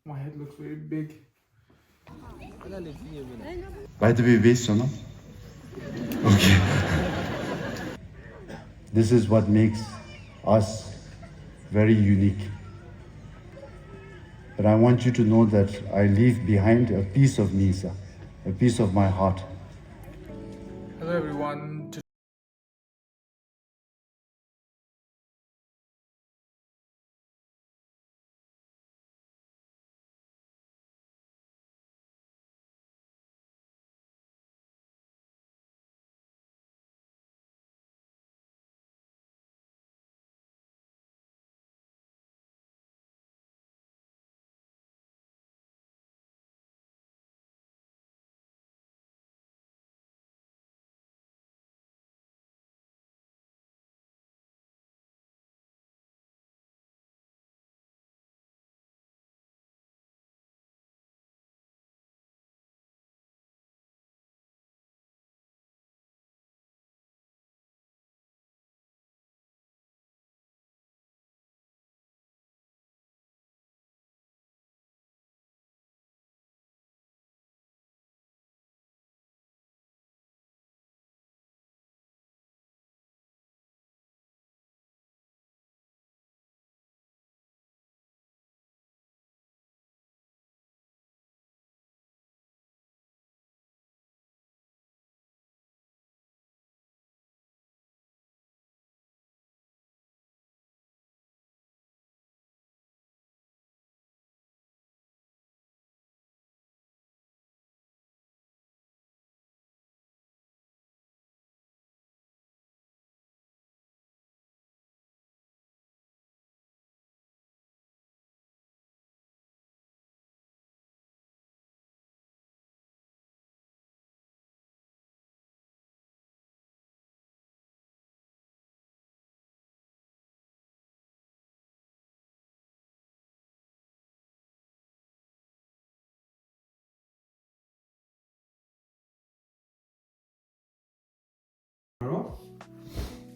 My head looks very big. By the way, waist or no? Okay. This is what makes us very unique. But I want you to know that I leave behind a piece of me, sir, a piece of my heart. Hello everyone.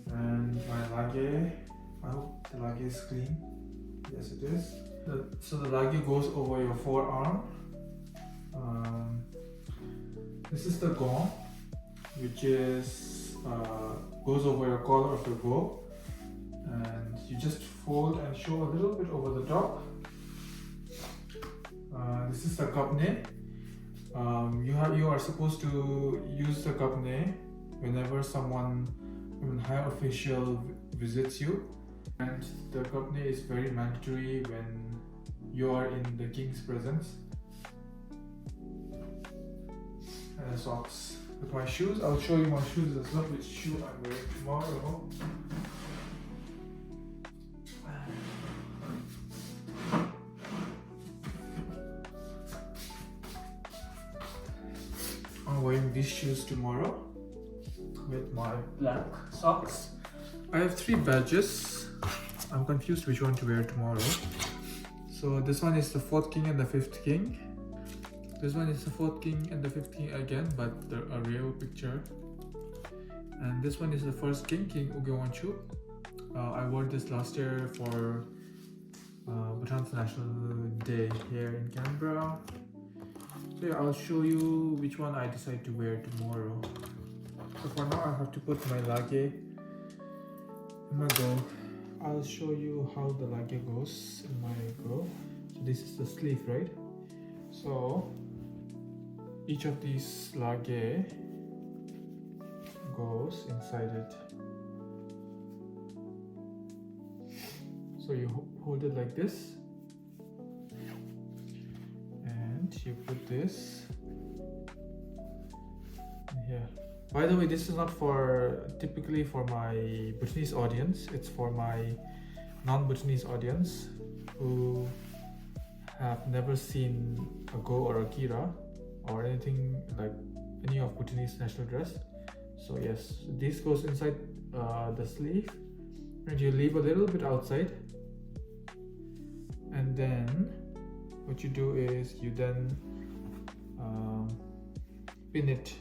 And my lage, I hope the lage is clean. Yes, it is. So the lage goes over your forearm. This is the gong, which is goes over your collar of your bow, and you just fold and show a little bit over the top. This is the kapne. You are supposed to use the kapne whenever someone, when high official visits you, and the kapne is very mandatory when you are in the king's presence. And socks. With my shoes, I'll show you my shoes as well, which shoe I'm wearing tomorrow. I'm wearing these shoes tomorrow with my black socks. I have 3 badges. I'm confused which one to wear tomorrow. So this one is the 4th king and the 5th king. This one is the 4th king and the 5th king again, but they're a real picture. And this one is the 1st king, King Ugewanchu. I wore this last year for Bhutan's National Day here in Canberra. So yeah, I'll show you which one I decide to wear tomorrow. So for now, I have to put my lage in my go. I'll show you how the lage goes in my go. So this is the sleeve, right? So each of these lage goes inside it. So you hold it like this, and you put this in here. By the way, this is not for typically for my Bhutanese audience. It's for my non-Bhutanese audience who have never seen a go or a kira or anything like any of Bhutanese national dress. So yes, this goes inside the sleeve, and you leave a little bit outside, and then what you do is you then pin it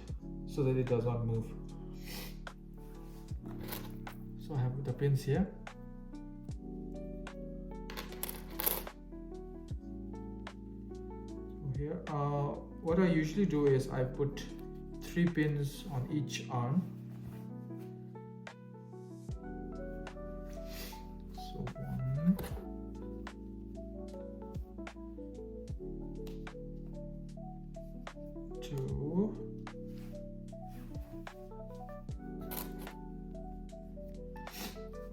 so that it does not move. So I have the pins here. here. What I usually do is I put 3 pins on each arm. So 1, 2,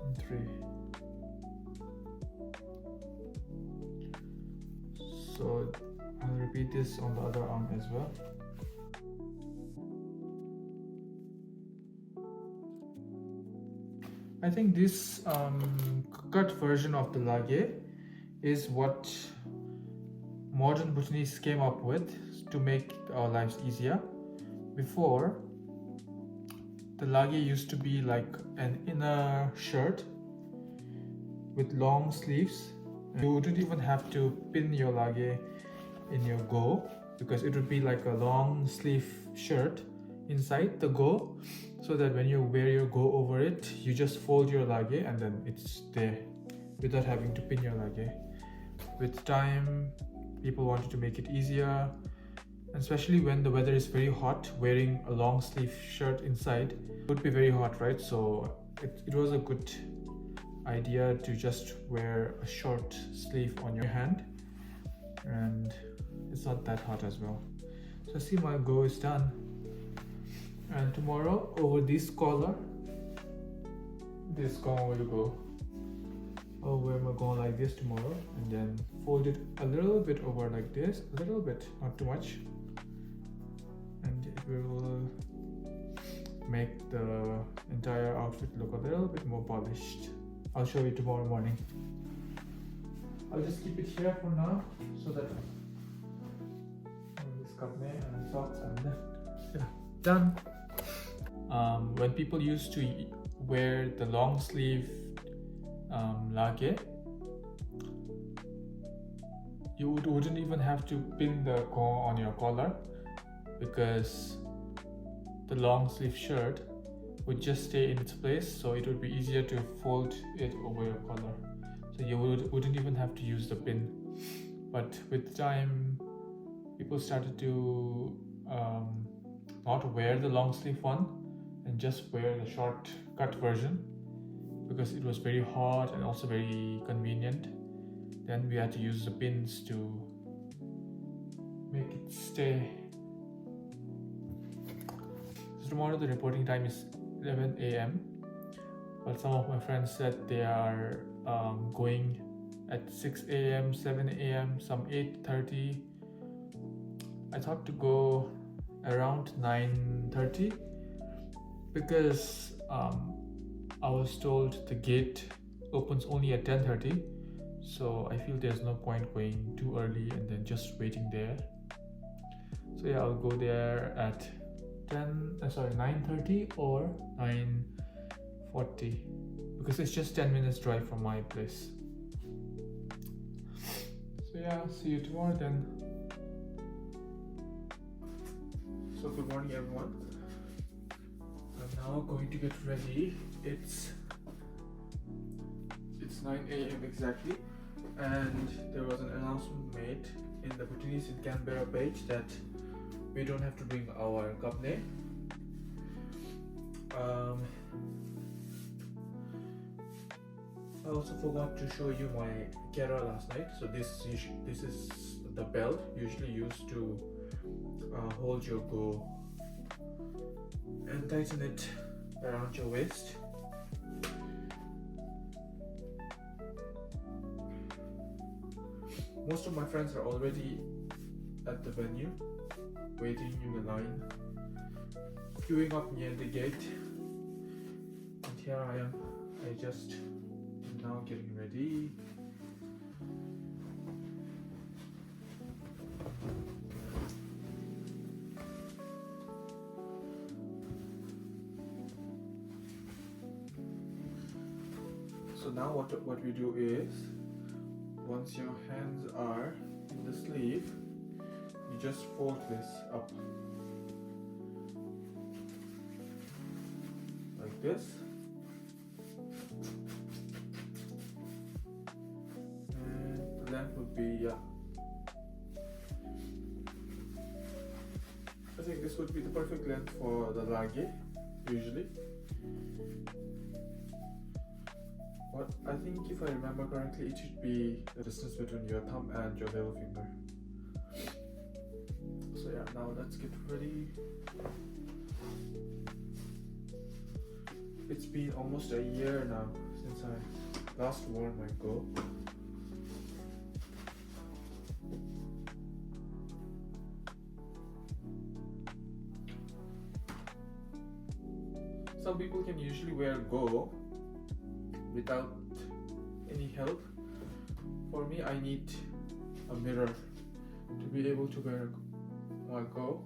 and 3. So I'll repeat this on the other arm as well. I think this cut version of the lage is what modern Bhutanese came up with to make our lives easier. Before, the lage used to be like an inner shirt with long sleeves. You wouldn't even have to pin your lage in your go, because it would be like a long sleeve shirt inside the go, so that when you wear your go over it, you just fold your lage and then it's there without having to pin your lage. With time, people wanted to make it easier, especially when the weather is very hot. Wearing a long sleeve shirt inside would be very hot, right? So it was a good idea to just wear a short sleeve on your hand, and it's not that hot as well. So see, my go is done. And tomorrow, over this collar, this gong will go. I'll wear my gong like this tomorrow, and then fold it a little bit over like this, a little bit, not too much, and it will make the entire outfit look a little bit more polished. I'll show you tomorrow morning. I'll just keep it here for now, so that this kapne and socks and then yeah, done. When people used to wear the long sleeve lage, you wouldn't even have to pin the gong on your collar, because the long sleeve shirt would just stay in its place, so it would be easier to fold it over your collar. So you wouldn't even have to use the pin. But with time, people started to not wear the long sleeve one and just wear the short cut version, because it was very hot and also very convenient. Then we had to use the pins to make it stay. So tomorrow the reporting time is 11 a.m. but some of my friends said they are going at 6 a.m, 7 a.m, some 8:30. I thought to go around 9:30, because I was told the gate opens only at 10:30, so I feel there's no point going too early and then just waiting there. So yeah, I'll go there at 9:30 or 9:40, because it's just 10 minutes drive from my place. So yeah, see you tomorrow then. So good morning everyone. I'm now going to get ready. It's 9 a.m. exactly, and there was an announcement made in the Bhutanese in Canberra page that we don't have to bring our kapne. I also forgot to show you my kera last night. So this is the belt usually used to hold your go and tighten it around your waist. Most of my friends are already at the venue, waiting in the line, queuing up near the gate, and here I am. I just am now getting ready. So now what we do is, once your hands are in the sleeve, you just fold this up like this, and the length would be I think this would be the perfect length for the lagi, usually. But I think if I remember correctly, it should be the distance between your thumb and your little finger. So yeah, now let's get ready. It's been almost a year now since I last wore my go. Some people can usually wear go without any help. For me, I need a mirror to be able to wear my go.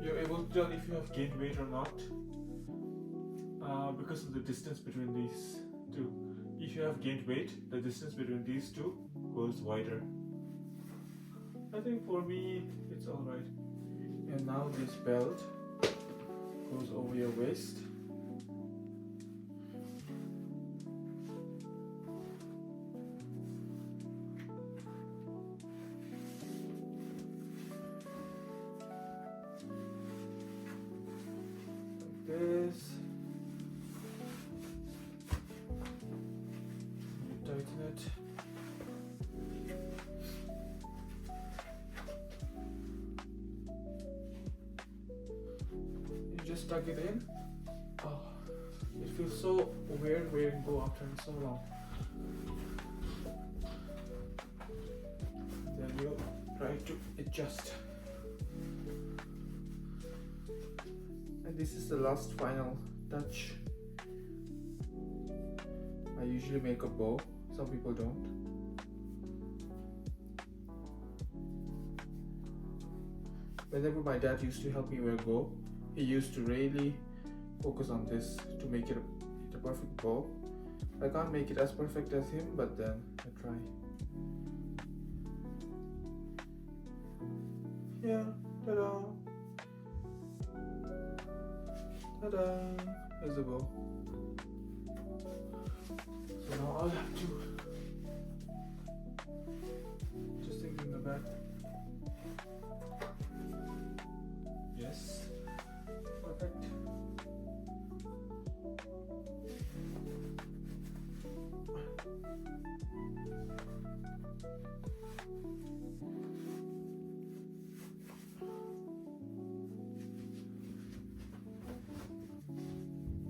You're able to tell if you have gained weight or not because of the distance between these two. If you have gained weight, the distance between these two goes wider. I think for me it's alright. And now this belt goes over your waist. This. You tighten it. You just tuck it in. Oh, it feels so weird wearing go after so long. Then you try to adjust. And this is the last final touch. I usually make a bow, some people don't. Whenever my dad used to help me wear bow, he used to really focus on this to make it a perfect bow. I can't make it as perfect as him, but then I try. Yeah, ta-da! Ta-da! Here's the bow. So now I'll have to just stick it in the back. Yes, perfect.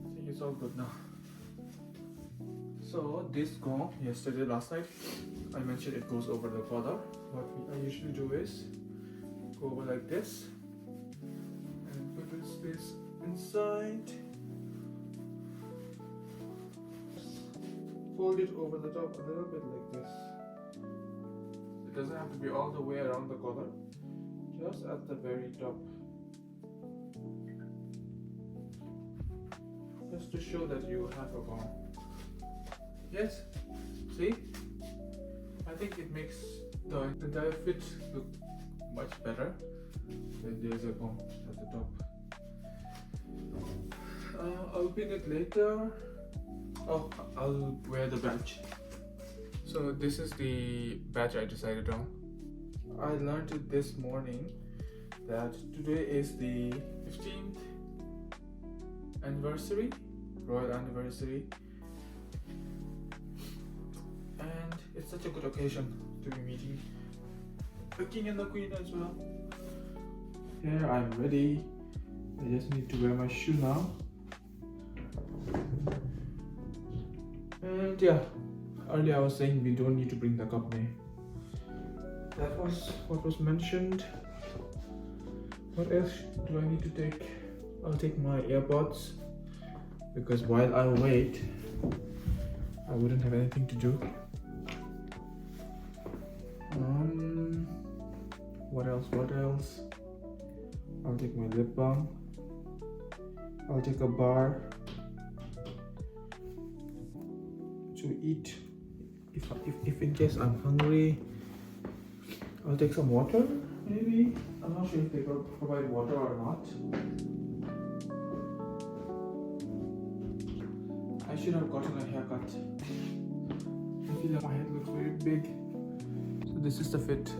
I think it's all good now. So this gown, last night, I mentioned it goes over the collar. What I usually do is go over like this and put this inside. Fold it over the top a little bit like this. It doesn't have to be all the way around the collar, just at the very top. Just to show that you have a gown. Yes, see? I think it makes the entire fit look much better when there's a gown at the top. I'll pin it later. Oh, I'll wear the badge. So this is the badge I decided on. I learned it this morning that today is the 15th anniversary, royal anniversary. And it's such a good occasion to be meeting the king and the queen as well. Here I'm ready. I just need to wear my shoe now. And yeah, earlier I was saying we don't need to bring the cup may. That was what was mentioned. What else do I need to take? I'll take my AirPods because while I wait, I wouldn't have anything to do. What else? I'll take my lip balm. I'll take a bar. to eat. If in case I'm hungry, I'll take some water. Maybe I'm not sure if they provide water or not. I should have gotten a haircut. I feel like my head looks very big. So this is the fit.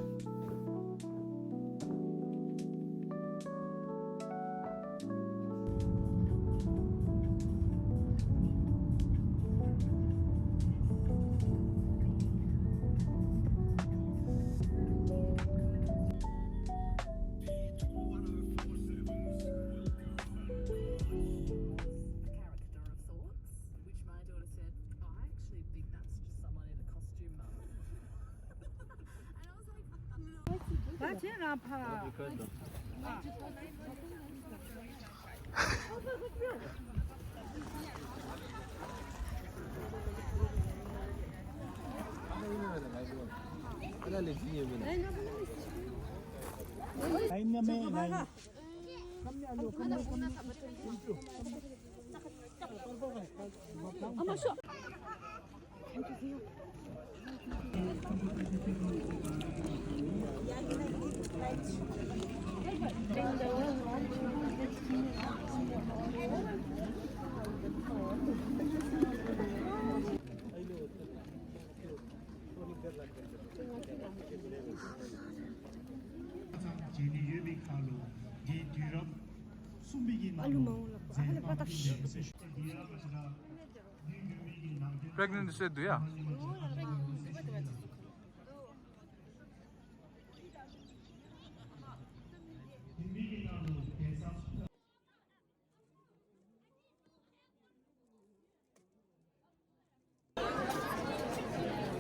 Pregnant said, yeah.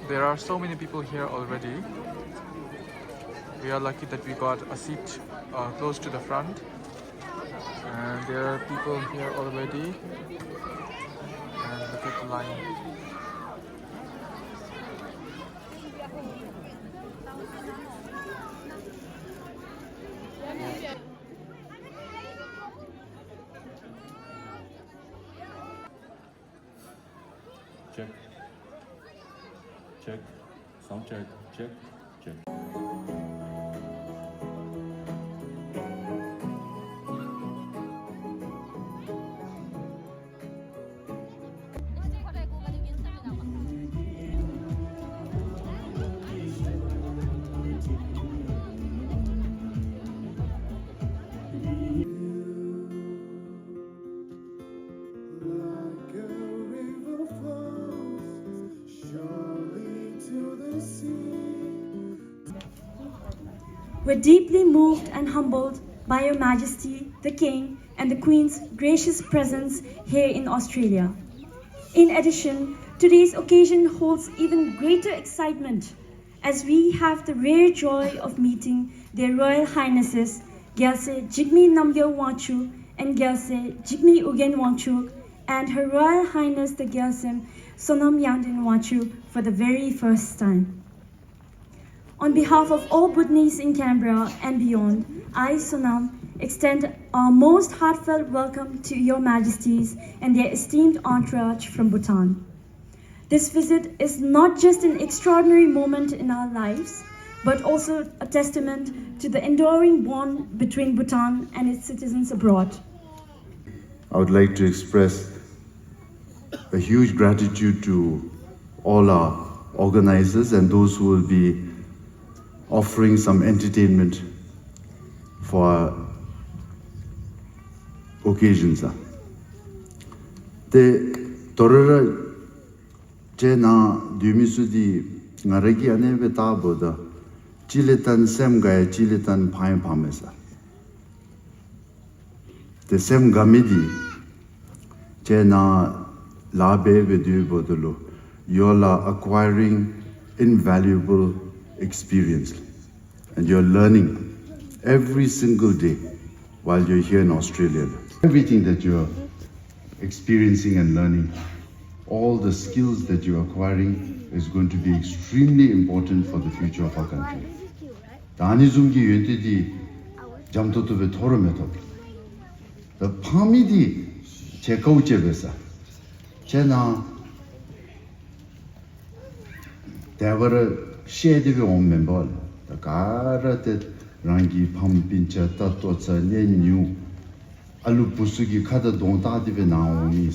There are so many people here already. We are lucky that we got a seat close to the front. And there are people here already. And look at the line. Check. Check. Sound check. Check. Check. We're deeply moved and humbled by Your Majesty, the King, and the Queen's gracious presence here in Australia. In addition, today's occasion holds even greater excitement as we have the rare joy of meeting Their Royal Highnesses Gyaltse Jigme Namgyal Wangchuk and Gyaltse Jigme Ugyen Wangchuk and Her Royal Highness the Gyaltse Sonam Yangden Wangchuk for the very first time. On behalf of all Bhutanese in Canberra and beyond, I, Sonam, extend our most heartfelt welcome to Your Majesties and their esteemed entourage from Bhutan. This visit is not just an extraordinary moment in our lives, but also a testament to the enduring bond between Bhutan and its citizens abroad. I would like to express a huge gratitude to all our organizers and those who will be offering some entertainment for our occasions. The Torara Jena Dumisudi Naragi Anebe Taboda Chiletan Semgaya Chiletan Pine Pamesa. The Sem Gamidi Jena Labe Vedu Bodolo Yola acquiring invaluable experience, and you're learning every single day while you're here in Australia. Everything that you're experiencing and learning, all the skills that you're acquiring is going to be extremely important for the future of our country. Danizumgi yentidi jamtotobe torometo. The pamidi chekauchebesa. Chena There were a shade of your member. The Karatet Rangi Pampincha Tatotsa Nenu Alu Pusugi Kata Donta Dive Naomi.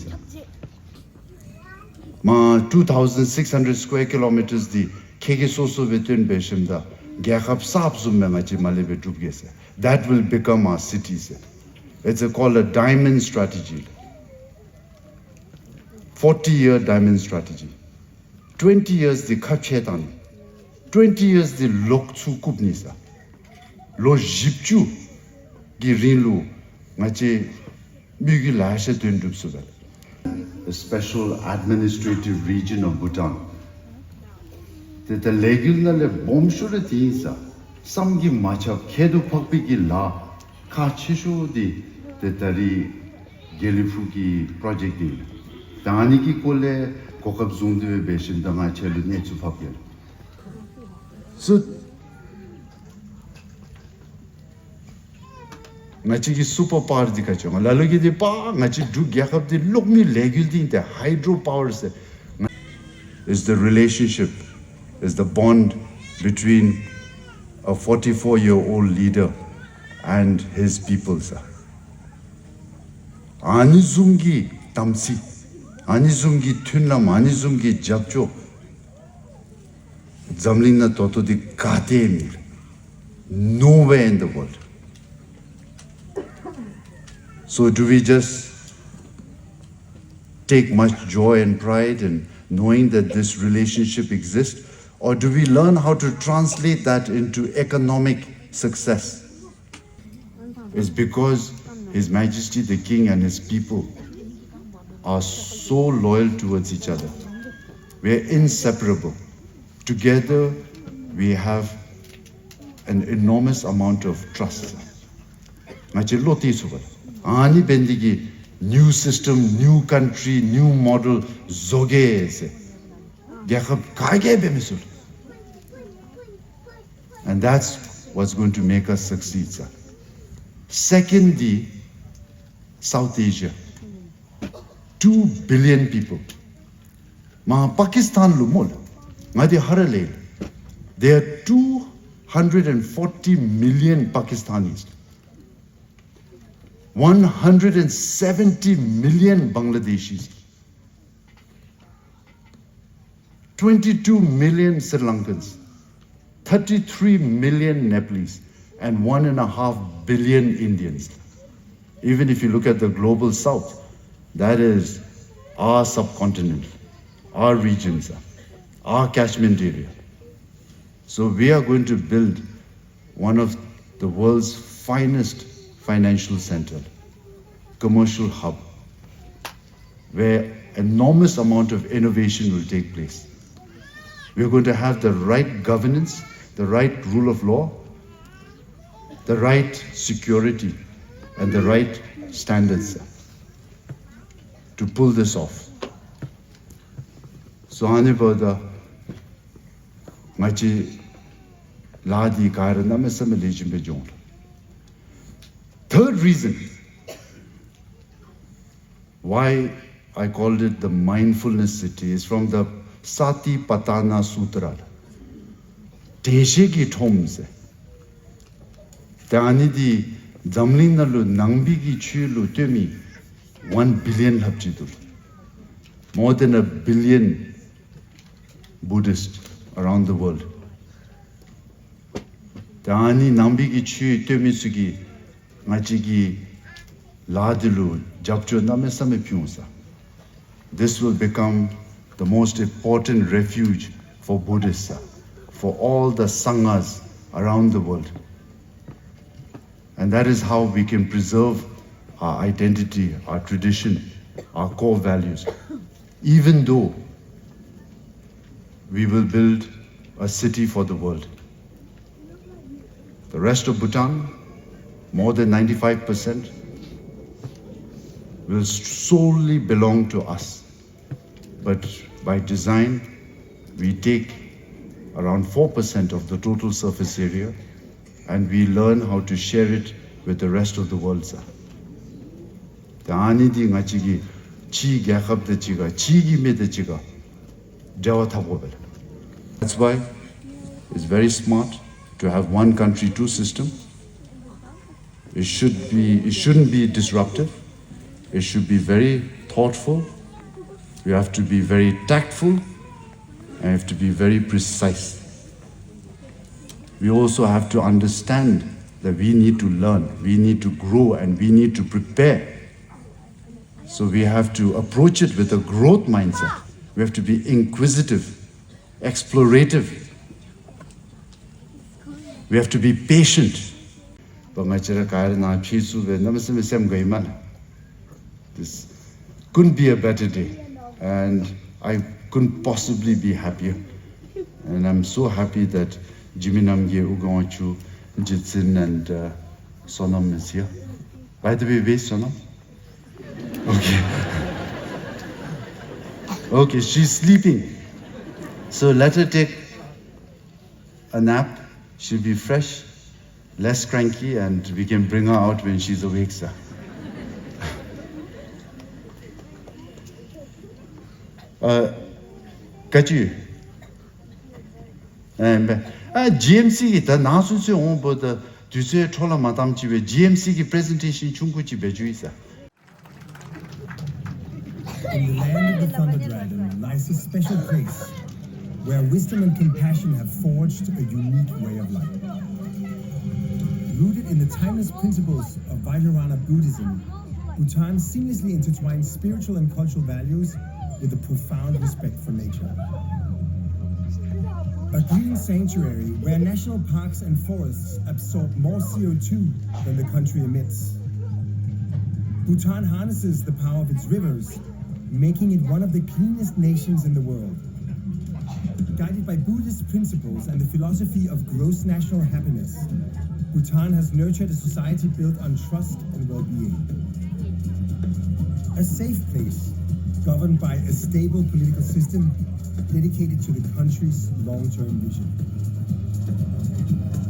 Ma 2,600 square kilometers the Kegesoso Vetun Beshimda Gakap Sapsum Memachi Malebe Tubgese. That will become our cities. It's called a diamond strategy. 40-year diamond strategy. 20 years the Kachetan. 20 years the Lokchu Kubnisa. Lo Jipchu Girinlu Mache Bigi Lasha Tundupsugal. The special administrative region of Bhutan. The legal bomb should some give much of Kedu Pakpiki La Kachishu the Tari Gelifuki project. The Aniki Kole Kokab Zundu Beshim the Machelu Netsu Fakir. So Nachiki super power the Kachama, Laluki the Pa, Nachi do Yakab the look me leguldi the hydropowers is the relationship, is the bond between a 44-year-old leader and his people, sir. Anizungi Tamsi, Anizungi Tunlam, Anizungi Japcho, Zamlina Toto di Katemir, nowhere in the world. So do we just take much joy and pride in knowing that this relationship exists? Or do we learn how to translate that into economic success? It's because His Majesty the King and his people are so loyal towards each other. We're inseparable. Together, we have an enormous amount of trust. Ani bendigi new system, new country, new model, zoge se. And that's what's going to make us succeed, sir. Secondly, South Asia. 2 billion people. Ma Pakistan lumol. Ngadi harale. There are 240 million Pakistanis. 170 million Bangladeshis. 22 million Sri Lankans. 33 million Nepalese. And 1.5 billion Indians. Even if you look at the global south, that is our subcontinent, our regions, our catchment area. So we are going to build one of the world's finest financial center, commercial hub, where enormous amount of innovation will take place. We're going to have the right governance, the right rule of law, the right security, and the right standards to pull this off. So Anibada Machi Ladi Karana Mesamalejim Bejon. Third reason why I called it the mindfulness city is from the Sati Patana Sutra. Teshegi Thoms. Tanidi Zamlinalu Nangbigi Chulu Temi 1 billion Hapchidur. More than 1 billion Buddhists around the world. Tani Nambigi Chu Temi Sugi Machigi Ladilu Japcho Namesame Pyunsa. This will become the most important refuge for Buddhists, for all the sanghas around the world. And that is how we can preserve our identity, our tradition, our core values, even though we will build a city for the world. The rest of Bhutan, more than 95%, will solely belong to us. But by design, we take around 4% of the total surface area and we learn how to share it with the rest of the world, sir. The anidi ngachigi chi gakhab de chiga chi gi me de chiga jawa thabo bel. That's why it's very smart to have one country, two system. It shouldn't be disruptive. It should be very thoughtful. You have to be very tactful and you have to be very precise. We also have to understand that we need to learn, we need to grow, and we need to prepare. So we have to approach it with a growth mindset. We have to be inquisitive, explorative. We have to be patient. This couldn't be a better day, and I couldn't possibly be happier. And I'm so happy that Jimmy Namge, Ugonchu, Jitsin, and Sonam is here. By the way, where's Sonam? Okay. Okay, she's sleeping. So let her take a nap. She'll be fresh, less cranky, and we can bring her out when she's awake, sir. Kachu. GMC the nasu se on board the Duse Tola Madam Chive GMC ki presentation chunguchi bejuisa. In the land of the Thunder Dragon lies a special place where wisdom and compassion have forged a unique way of life. Rooted in the timeless principles of Vajrayana Buddhism, Bhutan seamlessly intertwines spiritual and cultural values with a profound respect for nature. A green sanctuary where national parks and forests absorb more CO2 than the country emits. Bhutan harnesses the power of its rivers, making it one of the cleanest nations in the world. Guided by Buddhist principles and the philosophy of gross national happiness, Bhutan has nurtured a society built on trust and well-being. A safe place, governed by a stable political system dedicated to the country's long-term vision.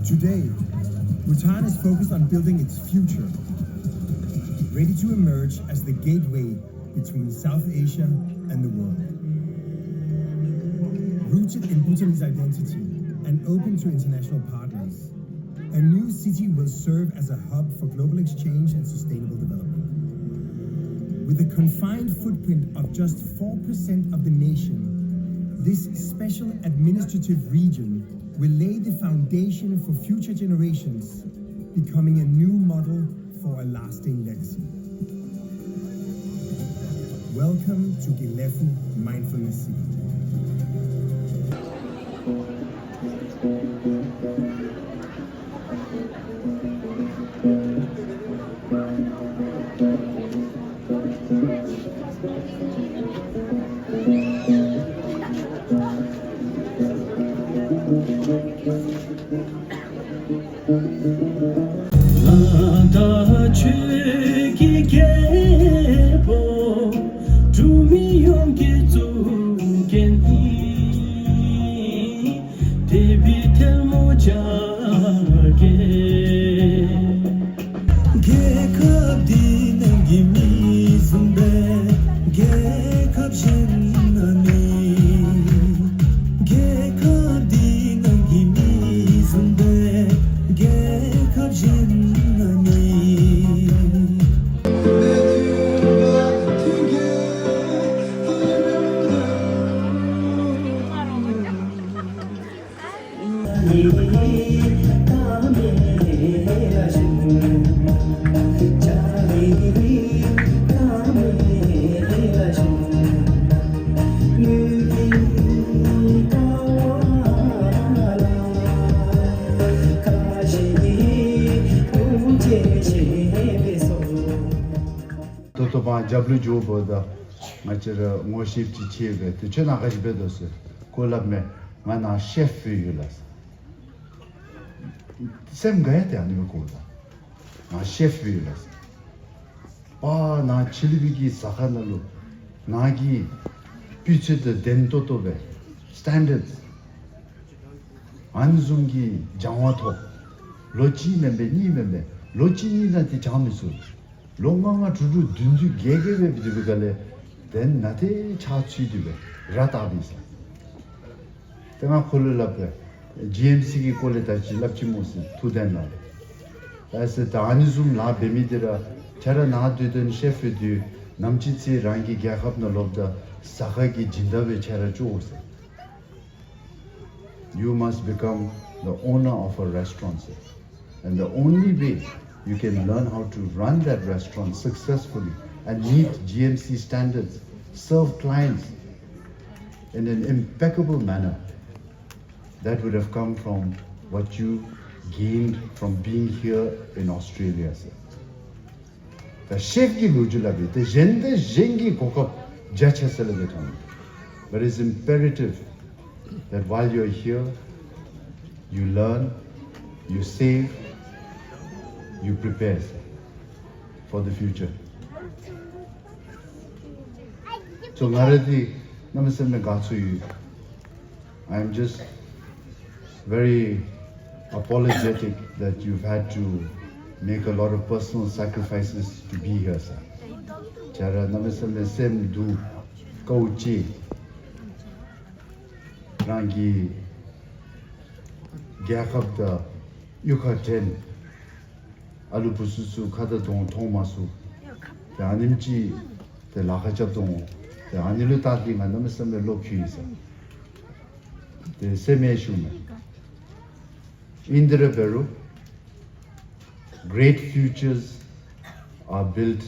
Today, Bhutan is focused on building its future, ready to emerge as the gateway between South Asia and the world. Rooted in Bhutanese identity and open to international partners, a new city will serve as a hub for global exchange and sustainable development. With a confined footprint of just 4% of the nation, this special administrative region will lay the foundation for future generations, becoming a new model for a lasting legacy. Welcome to Gilefu Mindfulness City. Jablu Jobo, the Macher Moship Chichive, the Chena Hajbedos, Kolame, Mana Chef Yulas. Same Gaete and Yukoda. Na Chef Yulas. Ah, na Chilivigi Sahanalu, Nagi, Piche the Dentotobe, Standards, Anzungi, Jamato, Lochi Membe, Ni Membe, Lochi Nina Tichamisu. Longanga to do Dunju Gege Bidugale, then Nate Chachidibe, Ratabis. Tenga khululape GMC ki koleta chi lapchi mosi tuden na. As the anizum la bemidira chara na duden chef du namchitsi rangi gyakap na lobda sakha ki jindawe chara chuose. You must become the owner of a restaurant, sir. And the only way you can learn how to run that restaurant successfully and meet GMC standards, serve clients in an impeccable manner, that would have come from what you gained from being here in Australia, sir. The chef ki lujulabi, the jende jengi kokop jacha celebratam. But it's imperative that while you're here, you learn, you save, you prepare for the future. So Naradi, namaste gatsu. I am just very apologetic that you've had to make a lot of personal sacrifices to be here, sir. Chara namaste sem du kauchi rangi gyakab da yukaten alupususu kada don thomasu the animchi the lakachab don the anilu tadli nga namaste lokhi sa the semeshume Indra Beru. Great futures are built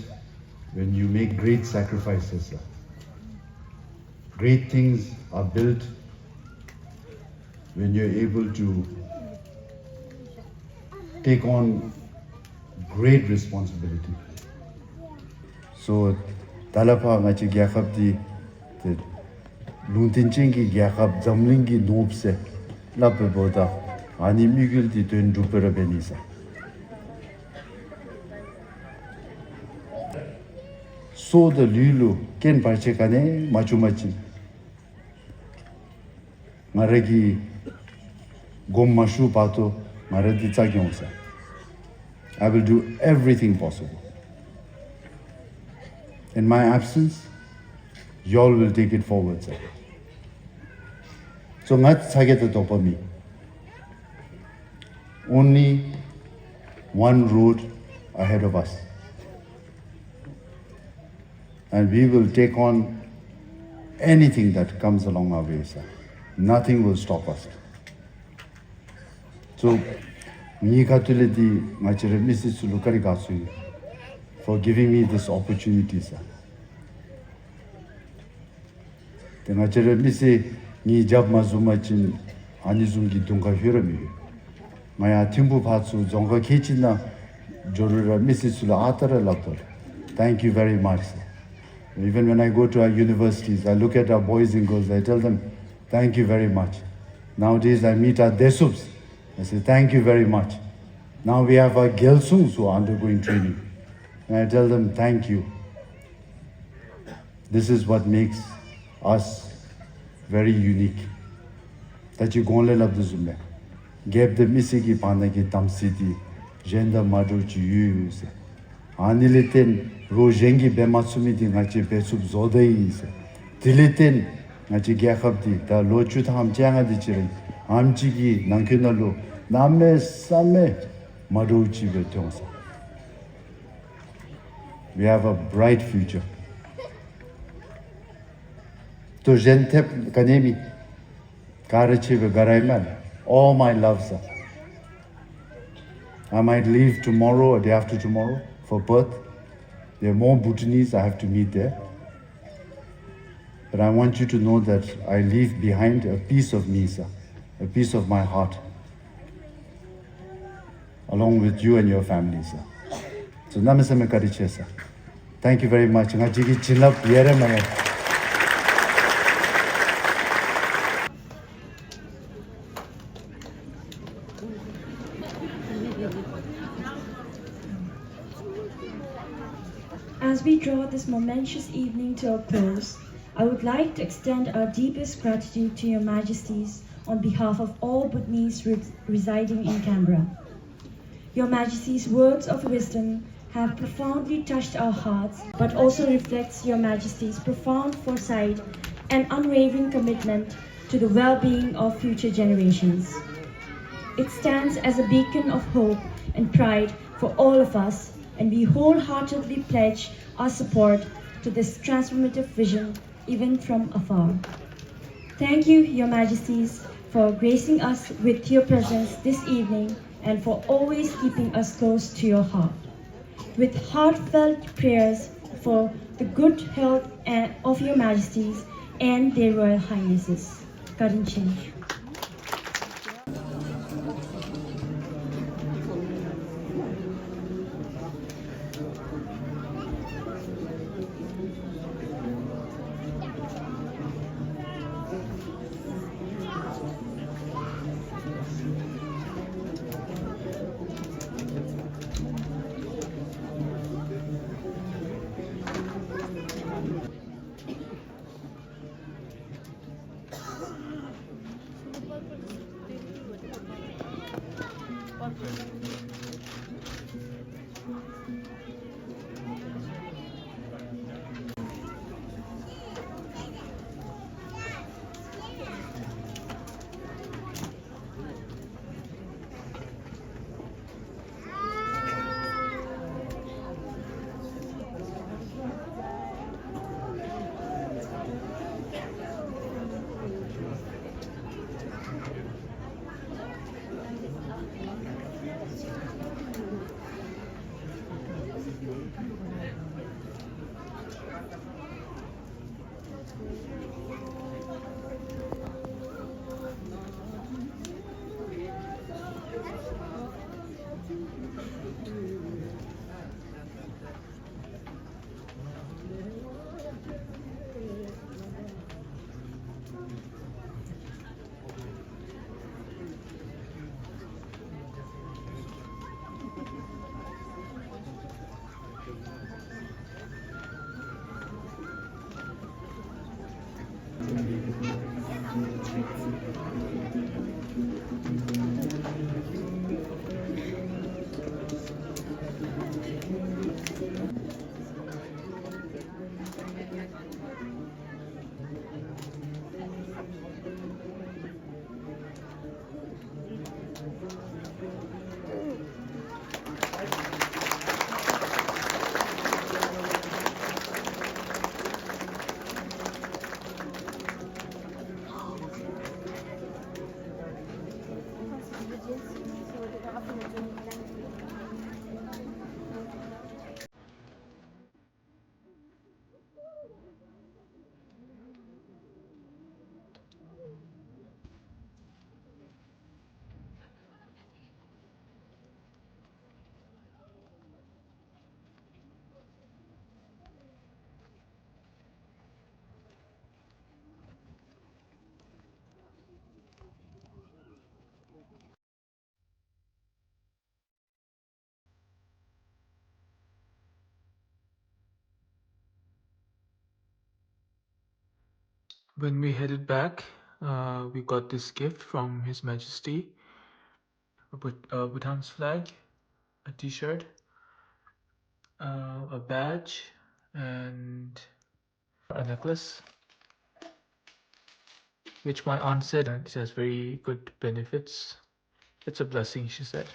when you make great sacrifices, sir. Great things are built when you're able to take on great responsibility. So, Talapa Machi Gyakab di Luntinchingi Gyakab Zamlingi Nopse Lape Boda Ani Miguel di Tun Dupera Benisa. So the Lulu Ken Parchekane Machumachi Maragi Gommashu Pato Maradi Tsagyonsa. I will do everything possible. In my absence, y'all will take it forward, sir. So ngat sageta topami. Only one road ahead of us. And we will take on anything that comes along our way, sir. Nothing will stop us. So, for giving me this opportunity, sir. Thank you very much, sir. Even when I go to our universities, I look at our boys and girls, I tell them, thank you very much. Nowadays, I meet our desubs. I say, thank you very much. Now we have our gelsungs who are undergoing training. And I tell them, thank you. This is what makes us very unique. That you go and love the Zumba. Gap the Missiki Panaki Tamsiti, Gender Maduchi use. Aniliten Rojengi Bematsumiti Nachi Pesub Zodais. Tiliten Nachi Gyakabdi, the Lochutam Janga Dichirin, Amchigi, Nankinalo, Name Same Maduchi Betonsa. We have a bright future. To Gentep Kanemi, Karachiva Garaiman, all my love, sir. I might leave tomorrow or day after tomorrow for Perth. There are more Bhutanese I have to meet there. But I want you to know that I leave behind a piece of me, sir, a piece of my heart, along with you and your family, sir. So, Namaste Kariche, sir. Thank you very much. As we draw this momentous evening to a close, I would like to extend our deepest gratitude to Your Majesties on behalf of all Bhutanese residing in Canberra. Your Majesties' words of wisdom have profoundly touched our hearts, but also reflects Your Majesty's profound foresight and unwavering commitment to the well-being of future generations. It stands as a beacon of hope and pride for all of us, and we wholeheartedly pledge our support to this transformative vision, even from afar. Thank you, Your Majesties, for gracing us with your presence this evening and for always keeping us close to your heart. With heartfelt prayers for the good health of Your Majesties and their Royal Highnesses. Karinchen. When we headed back, we got this gift from His Majesty, Bhutan's flag, a t-shirt, a badge, and a necklace, which my aunt said it has very good benefits. It's a blessing, she said.